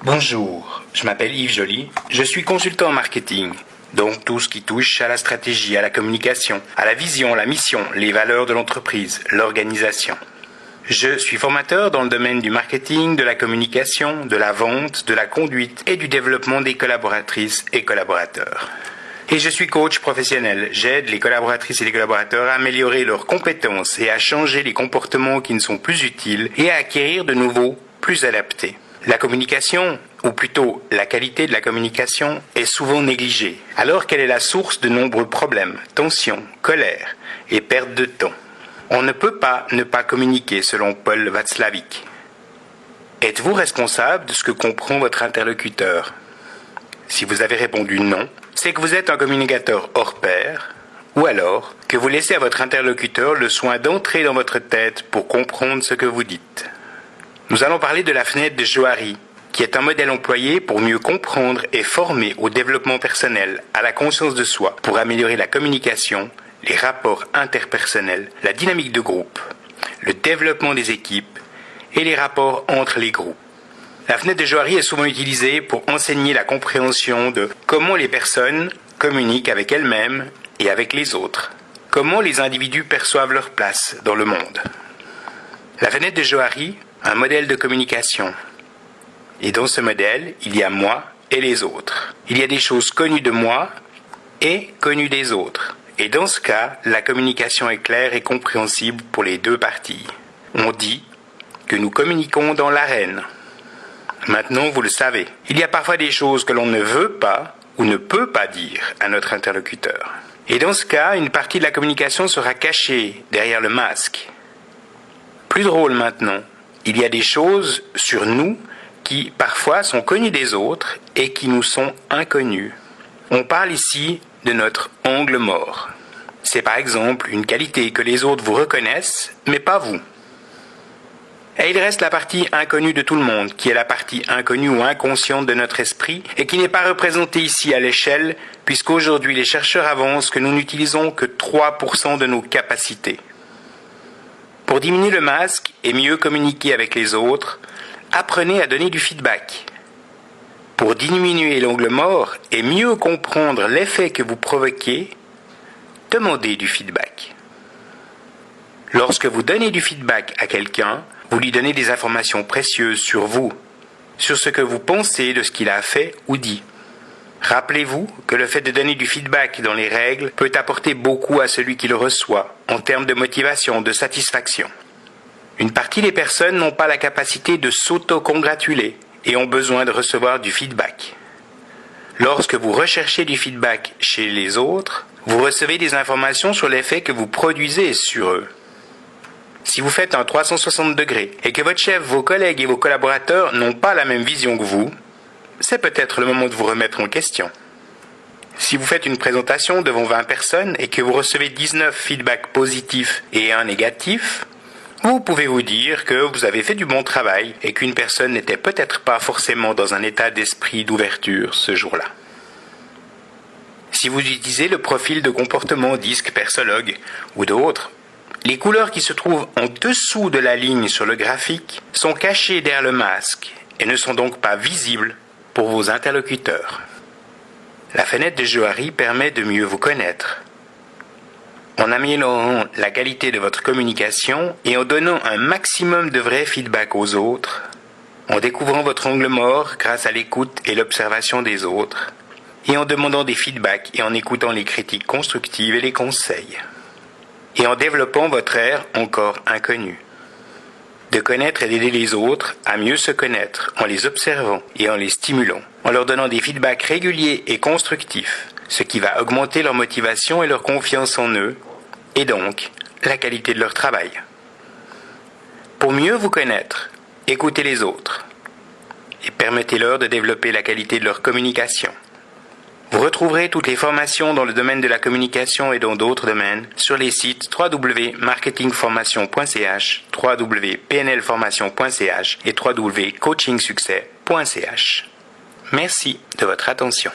Bonjour, je m'appelle Yves Joly, je suis consultant en marketing, donc tout ce qui touche à la stratégie, à la communication, à la vision, la mission, les valeurs de l'entreprise, l'organisation. Je suis formateur dans le domaine du marketing, de la communication, de la vente, de la conduite et du développement des collaboratrices et collaborateurs. Et je suis coach professionnel, j'aide les collaboratrices et les collaborateurs à améliorer leurs compétences et à changer les comportements qui ne sont plus utiles et à acquérir de nouveaux plus adaptés. La communication, ou plutôt la qualité de la communication, est souvent négligée, alors qu'elle est la source de nombreux problèmes, tensions, colère et perte de temps. On ne peut pas ne pas communiquer selon Paul Václavic. Êtes-vous responsable de ce que comprend votre interlocuteur? Si vous avez répondu non, c'est que vous êtes un communicateur hors pair, ou alors que vous laissez à votre interlocuteur le soin d'entrer dans votre tête pour comprendre ce que vous dites. Nous allons parler de la fenêtre de Johari, qui est un modèle employé pour mieux comprendre et former au développement personnel, à la conscience de soi, pour améliorer la communication, les rapports interpersonnels, la dynamique de groupe, le développement des équipes et les rapports entre les groupes. La fenêtre de Johari est souvent utilisée pour enseigner la compréhension de comment les personnes communiquent avec elles-mêmes et avec les autres, comment les individus perçoivent leur place dans le monde. La fenêtre de Johari, un modèle de communication. Et dans ce modèle, il y a moi et les autres. Il y a des choses connues de moi et connues des autres. Et dans ce cas, la communication est claire et compréhensible pour les deux parties. On dit que nous communiquons dans l'arène. Maintenant, vous le savez, il y a parfois des choses que l'on ne veut pas ou ne peut pas dire à notre interlocuteur. Et dans ce cas, une partie de la communication sera cachée derrière le masque. Plus drôle maintenant, il y a des choses sur nous qui parfois sont connues des autres et qui nous sont inconnues. On parle ici de notre angle mort. C'est par exemple une qualité que les autres vous reconnaissent, mais pas vous. Et il reste la partie inconnue de tout le monde, qui est la partie inconnue ou inconsciente de notre esprit et qui n'est pas représentée ici à l'échelle, puisqu'aujourd'hui les chercheurs avancent que nous n'utilisons que 3% de nos capacités. Pour diminuer le masque et mieux communiquer avec les autres, apprenez à donner du feedback. Pour diminuer l'angle mort et mieux comprendre l'effet que vous provoquez, demandez du feedback. Lorsque vous donnez du feedback à quelqu'un, vous lui donnez des informations précieuses sur vous, sur ce que vous pensez de ce qu'il a fait ou dit. Rappelez-vous que le fait de donner du feedback dans les règles peut apporter beaucoup à celui qui le reçoit, en termes de motivation, de satisfaction. Une partie des personnes n'ont pas la capacité de s'auto-congratuler et ont besoin de recevoir du feedback. Lorsque vous recherchez du feedback chez les autres, vous recevez des informations sur l'effet que vous produisez sur eux. Si vous faites un 360 degrés et que votre chef, vos collègues et vos collaborateurs n'ont pas la même vision que vous, c'est peut-être le moment de vous remettre en question. Si vous faites une présentation devant 20 personnes et que vous recevez 19 feedbacks positifs et un négatif, vous pouvez vous dire que vous avez fait du bon travail et qu'une personne n'était peut-être pas forcément dans un état d'esprit d'ouverture ce jour-là. Si vous utilisez le profil de comportement DISC Persologue ou d'autres, les couleurs qui se trouvent en dessous de la ligne sur le graphique sont cachées derrière le masque et ne sont donc pas visibles pour vos interlocuteurs. La fenêtre de Johari permet de mieux vous connaître. En améliorant la qualité de votre communication et en donnant un maximum de vrai feedback aux autres, en découvrant votre angle mort grâce à l'écoute et l'observation des autres, et en demandant des feedbacks et en écoutant les critiques constructives et les conseils, et en développant votre air encore inconnu. De connaître et d'aider les autres à mieux se connaître en les observant et en les stimulant, en leur donnant des feedbacks réguliers et constructifs, ce qui va augmenter leur motivation et leur confiance en eux, et donc la qualité de leur travail. Pour mieux vous connaître, écoutez les autres et permettez-leur de développer la qualité de leur communication. Vous retrouverez toutes les formations dans le domaine de la communication et dans d'autres domaines sur les sites www.marketingformation.ch, www.pnlformation.ch et www.coachingsuccès.ch. Merci de votre attention.